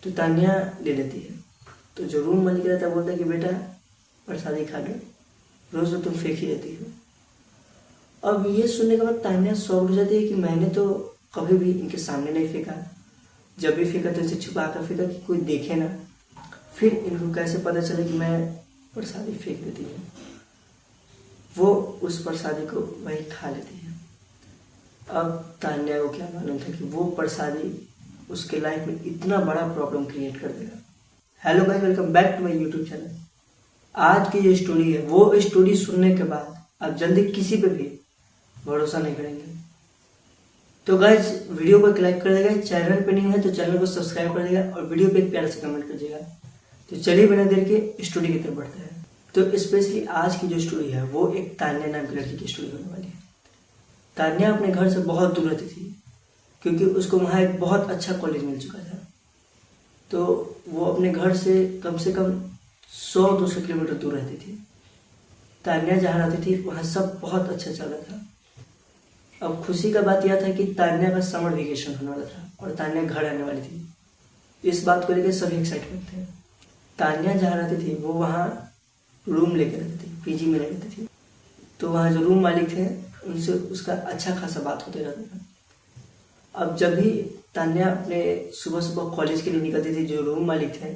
तो तान्या ले लेती है। तो जो रूम मालिक रहता है बोलता है कि बेटा प्रसादी खा लो, रोज तो तुम फेंक ही देती हो। अब ये सुनने के बाद तान्या शॉक्ड हो जाती है कि मैंने तो कभी भी इनके सामने नहीं फेंका, जब भी फेंका तो इसे छुपा कर फेंका कि कोई देखे ना। फिर इनको कैसे पता चले कि मैं प्रसादी फेंक देती हूँ। वो उस प्रसादी को वही खा लेती है। अब तान्या को क्या मालूम था कि वो प्रसादी उसके लाइफ में इतना बड़ा प्रॉब्लम क्रिएट कर देगा। Hello guys, welcome back to my YouTube channel. आज की जो स्टोरी है वो स्टोरी सुनने के बाद आप जल्दी किसी पे भी भरोसा नहीं करेंगे। तो गाइस वीडियो को लाइक कर देगा, चैनल पे नहीं है तो चैनल को सब्सक्राइब कर देगा और वीडियो पे एक प्यारा से कमेंट कर देगा। तो चलिए बिना देर के स्टोरी की तरफ बढ़ते हैं। तो स्पेशली आज की जो स्टोरी है वो एक तान्या नाम की लड़की की स्टोरी होने वाली है। तान्या अपने घर से बहुत दूर रहती थी क्योंकि उसको वहाँ एक बहुत अच्छा कॉलेज मिल चुका था। तो वो अपने घर से कम 100-200 किलोमीटर दूर रहती थी। तान्या जहाँ रहती थी वहाँ सब बहुत अच्छा चल रहा था। अब खुशी का बात यह था कि तान्या का समर वेकेशन होने वाला था और तान्या घर आने वाली थी। इस बात को लेकर सभी एक्साइटमेंट थे। तान्या जहाँ रहती थी वो वहाँ रूम लेकर रहती थी, पीजी में रहती थी। तो वहाँ जो रूम मालिक थे उनसे उसका अच्छा खासा बात होते रहता था। अब जब भी तान्या अपने सुबह सुबह कॉलेज के लिए निकलती थी, जो रूम मालिक थे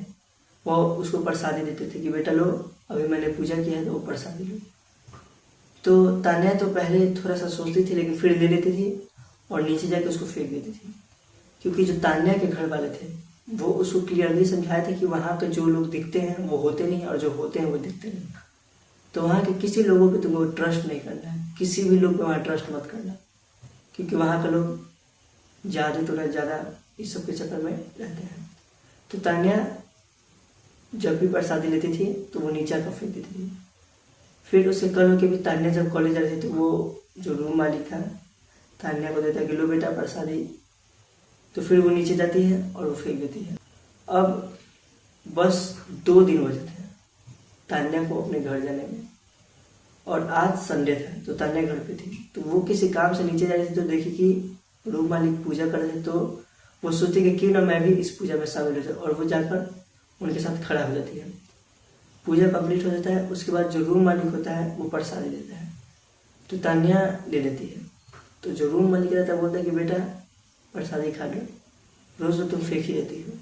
वो उसको प्रसादी देते थे कि बेटा लो, अभी मैंने पूजा किया है तो वो प्रसादी लो। तो तान्या तो पहले थोड़ा सा सोचती थी लेकिन फिर ले लेती थी और नीचे जाके उसको फेंक देती थी, क्योंकि जो तान्या के घर वाले थे वो उसको क्लियरली समझाया था कि वहाँ के जो लोग दिखते हैं वो होते नहीं और जो होते हैं वो दिखते नहीं। तो वहाँ के किसी लोगों पे तुमको ट्रस्ट नहीं करना है, किसी भी लोग पे वहाँ ट्रस्ट मत करना, क्योंकि वहाँ के लोग ज़्यादा इस सब के चक्कर में रहते हैं। तो तान्या जब भी प्रसादी लेती थी तो वो नीचे आकर फेंक देती थी। फिर उससे कल होकर भी तान्या जब कॉलेज जा रही थी तो वो जो रूम मालिक था तान्या को देता कि लो बेटा प्रसादी। तो फिर वो नीचे जाती है और वो फेंक देती है। अब बस 2 दिन बचे थे तान्या को अपने घर जाने में, और आज संडे था तो तान्या घर पे थी। तो वो किसी काम से नीचे जा रही थी तो देखी कि रूम मालिक पूजा कर रहे थे। तो वो सोची कि क्यों ना मैं भी इस पूजा में शामिल हो जाऊँ, और वो जाकर उनके साथ खड़ा हो जाती है। पूजा कंप्लीट हो जाता है, उसके बाद जो रूम मालिक होता है वो प्रसादी देता है। तो तान्या ले लेती है। तो जो रूम मालिक रहता है बोलता है कि बेटा प्रसादी खा लो, रोज तो तुम फेंक ही देती हो।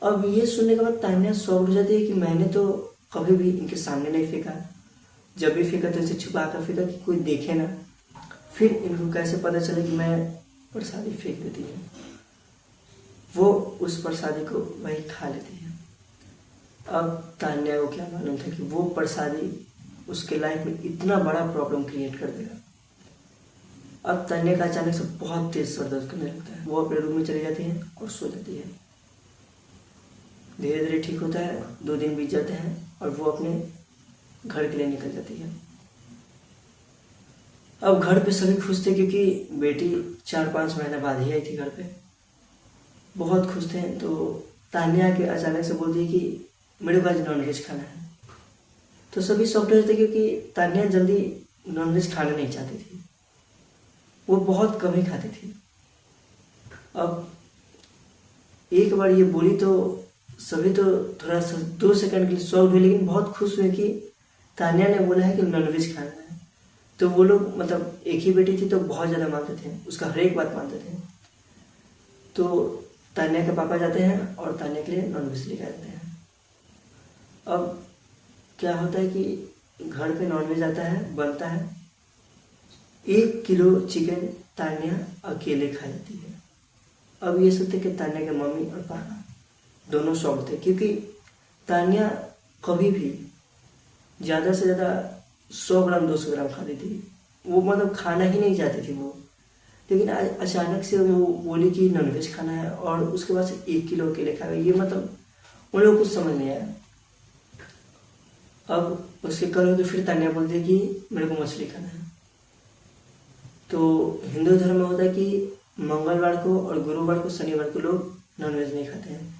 अब ये सुनने के बाद तान्या शॉक्ड हो जाती है कि मैंने तो कभी भी इनके सामने नहीं फेंका, जब भी फेंका तो इसे छुपा कर फेंका कि कोई देखे ना। फिर इनको कैसे पता चले कि मैं प्रसादी फेंक देती हूँ। वो उस प्रसादी को वही खा लेती है। अब तान्या को क्या मालूम था कि वो प्रसादी उसके लाइफ में इतना बड़ा प्रॉब्लम क्रिएट कर देगा। अब तान्या का अचानक से बहुत तेज सर दर्द करने लगता है। वो अपने रूम में चली जाती है और सो जाती है। धीरे धीरे ठीक होता है, 2 दिन बीत जाते हैं और वो अपने घर के लिए निकल जाती है। अब घर पे सभी खुश थे क्योंकि बेटी 4-5 महीने बाद ही आई थी घर पे। बहुत खुश थे। तो तान्या के अचानक से बोलती है कि मेरे को आज नॉनवेज खाना है। तो सभी शॉक्ड हो जाते क्योंकि तान्या जल्दी नॉनवेज खाना नहीं चाहती थी, वो बहुत कम ही खाती थी। अब एक बार ये बोली तो सभी तो थोड़ा सा 2 सेकंड के लिए शॉक्ड हुए, लेकिन बहुत खुश हुए कि तान्या ने बोला है कि नॉनवेज खाना है। तो वो लोग मतलब एक ही बेटी थी तो बहुत ज़्यादा मानते थे, उसका हर एक बात मानते थे। तो तान्या के पापा जाते हैं और तान्या के लिए नॉनवेज लेकर आते हैं। अब क्या होता है कि घर पे नॉनवेज आता है, बनता है। 1 किलो चिकन तान्या अकेले खा जाती है। अब ये सोचते कि तान्या के मम्मी और पापा दोनों शौक थे, क्योंकि तान्या कभी भी ज़्यादा से ज़्यादा 100 ग्राम 200 ग्राम खाती थी। वो मतलब खाना ही नहीं चाहती थी वो, लेकिन अचानक से वो बोली कि नॉनवेज खाना है और उसके बाद से 1 किलो अकेले खा गई। ये मतलब उन लोगों को कुछ समझ नहीं आया। अब उसके कल होकर फिर तान्या बोलती है कि मेरे को मछली खाना है। तो हिंदू धर्म में होता है कि मंगलवार को और गुरुवार को, शनिवार को लोग नॉनवेज नहीं खाते हैं।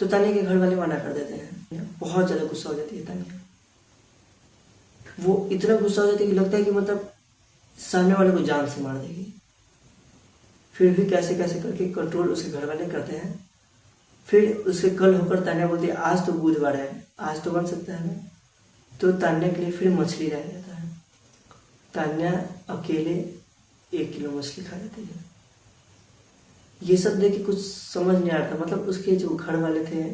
तो तान्या के घर वाले मना कर देते हैं। बहुत ज़्यादा गुस्सा हो जाती है तान्या। वो इतना गुस्सा हो जाती है कि लगता है कि मतलब सामने वाले को जान से मार देगी। फिर भी कैसे कैसे करके कंट्रोल उसके घर वाले करते हैं। फिर उसके कल होकर तान्या बोलती है आज तो बुधवार है, आज तो बन सकता है ना। तो तान्या के लिए फिर मछली रह जाता है। तान्या अकेले 1 किलो मछली खा लेती है। ये सब देख के कुछ समझ नहीं आ रहा था, मतलब उसके जो घर वाले थे,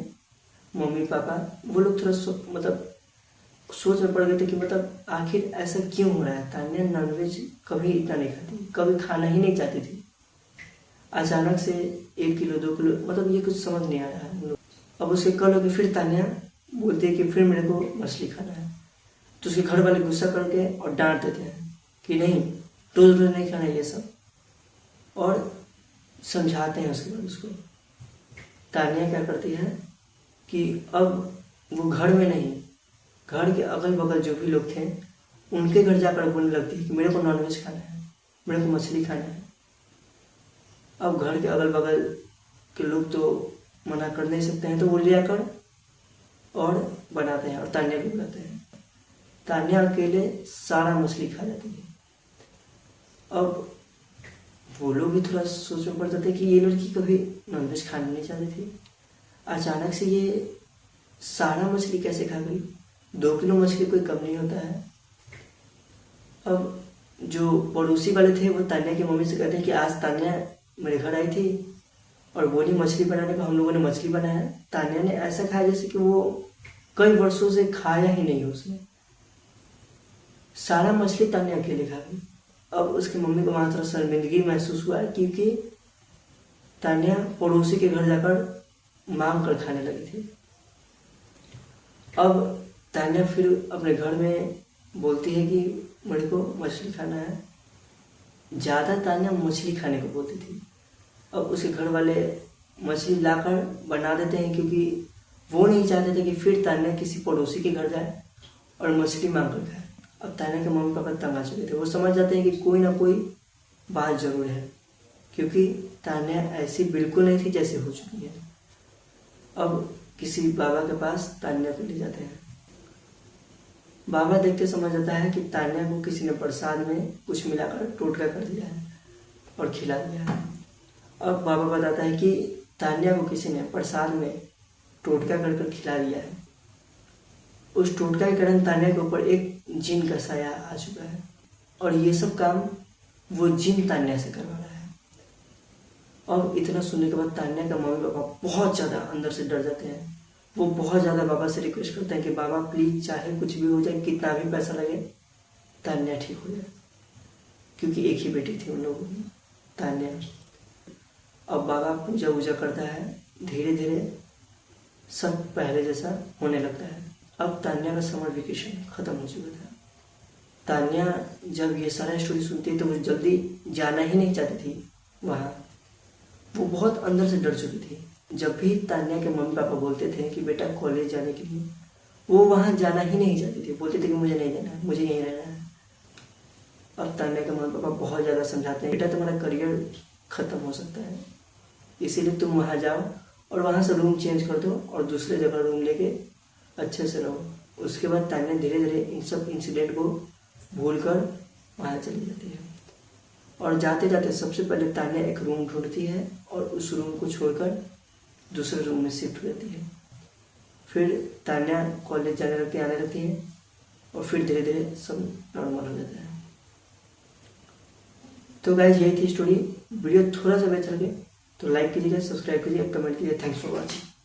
मम्मी पापा, वो लोग थोड़ा मतलब सोच में पड़ गए थे कि मतलब आखिर ऐसा क्यों हो रहा है। तान्या नॉनवेज कभी इतना नहीं खाती, कभी खाना ही नहीं चाहती थी, अचानक से 1 किलो 2 किलो, मतलब ये कुछ समझ नहीं आ रहा है। अब उसके कल हो गए, फिर तान्या बोलती है कि फिर मेरे को मछली खाना है। तो उसके घर वाले गुस्सा करके और डांट देते हैं कि नहीं, रोज रोज नहीं खाना ये सब, और समझाते हैं उसके बाद उसको। तान्या क्या करती है कि अब वो घर में नहीं, घर के अगल बगल जो भी लोग थे उनके घर जाकर बोलने लगती है कि मेरे को नॉनवेज खाना है, मेरे को मछली खाना है। अब घर के अगल बगल के लोग तो मना कर नहीं सकते हैं, तो वो ले आकर और बनाते हैं और तान्या को बुलाते हैं। तान्या अकेले सारा मछली खा जाती है। अब वो लोग भी थोड़ा सोच में पड़ जाते कि ये लड़की कभी नॉनवेज खाना नहीं चाहती थी, अचानक से ये सारा मछली कैसे खा गई। 2 किलो मछली कोई कम नहीं होता है। अब जो पड़ोसी वाले थे वो तान्या की मम्मी से कहते हैं कि आज तान्या मेरे घर आई थी और बोली मछली बनाने का, हम लोगों ने मछली बनाया। तान्या ने ऐसा खाया जैसे कि वो कई वर्षों से खाया ही नहीं उसने, सारा मछली तान्या अकेले खा गई। अब उसकी मम्मी को वहाँ थोड़ा शर्मिंदगी महसूस हुआ है, क्योंकि तान्या पड़ोसी के घर जाकर मांग कर खाने लगी थी। अब तान्या फिर अपने घर में बोलती है कि मेरे को मछली खाना है। ज़्यादा तान्या मछली खाने को बोलती थी। अब उसके घर वाले मछली लाकर बना देते हैं, क्योंकि वो नहीं चाहते थे कि फिर तान्या किसी पड़ोसी के घर जाए और मछली मांग कर खाए। अब तान्या के मम्मी पापा तंग आ चुके थे, वो समझ जाते हैं कि कोई ना कोई बात जरूर है, क्योंकि तान्या ऐसी बिल्कुल नहीं थी जैसे हो चुकी है। अब किसी बाबा के पास तान्या को ले जाते हैं। बाबा देखते समझ जाता है कि तान्या को किसी ने प्रसाद में कुछ मिलाकर टोटका कर दिया है और खिला दिया है। अब बाबा बताता है कि तान्या को किसी ने प्रसाद में टोटका कर खिला दिया है। उस टोटका के कारण तान्या के ऊपर एक जिन का साया आ चुका है, और ये सब काम वो जिन तान्या से करवा रहा है। अब इतना सुनने के बाद तान्या का मम्मी पापा बहुत ज़्यादा अंदर से डर जाते हैं। वो बहुत ज़्यादा बाबा से रिक्वेस्ट करते हैं कि बाबा प्लीज़, चाहे कुछ भी हो जाए, कितना भी पैसा लगे, तान्या ठीक हो जाए, क्योंकि एक ही बेटी थी उन लोगों की, तान्या। अब बाबा पूजा वूजा करता है, धीरे धीरे सब पहले जैसा होने लगता है। अब तान्या का समर वेकेशन ख़त्म हो चुका था। तान्या जब ये सारा स्टोरी सुनती है तो वो जल्दी जाना ही नहीं चाहती थी वहाँ। वो बहुत अंदर से डर चुकी थी। जब भी तान्या के मम्मी पापा बोलते थे कि बेटा कॉलेज जाने के लिए, वो वहाँ जाना ही नहीं चाहती थी, बोलते थे कि मुझे नहीं जाना है, मुझे यहीं रहना है। अब तान्या के मम्मी पापा बहुत ज़्यादा समझाते हैं, बेटा तुम्हारा करियर ख़त्म हो सकता है, इसीलिए तुम वहाँ जाओ और वहाँ से रूम चेंज कर दो और दूसरे जगह रूम लेके अच्छे से रहो। उसके बाद तान्या धीरे धीरे इन सब इंसिडेंट को भूलकर वहाँ चली जाती है। और जाते जाते सबसे पहले तान्या एक रूम ढूंढती है और उस रूम को छोड़कर दूसरे रूम में शिफ्ट हो जाती है। फिर तान्या कॉलेज जाने लगती है, आने लगती है, और फिर धीरे धीरे सब नॉर्मल हो जाता है। तो गाइस यही थी स्टोरी। वीडियो थोड़ा सा बेहतर लगे तो लाइक कीजिएगा, सब्सक्राइब कीजिए, कमेंट कीजिए। Thanks for watching.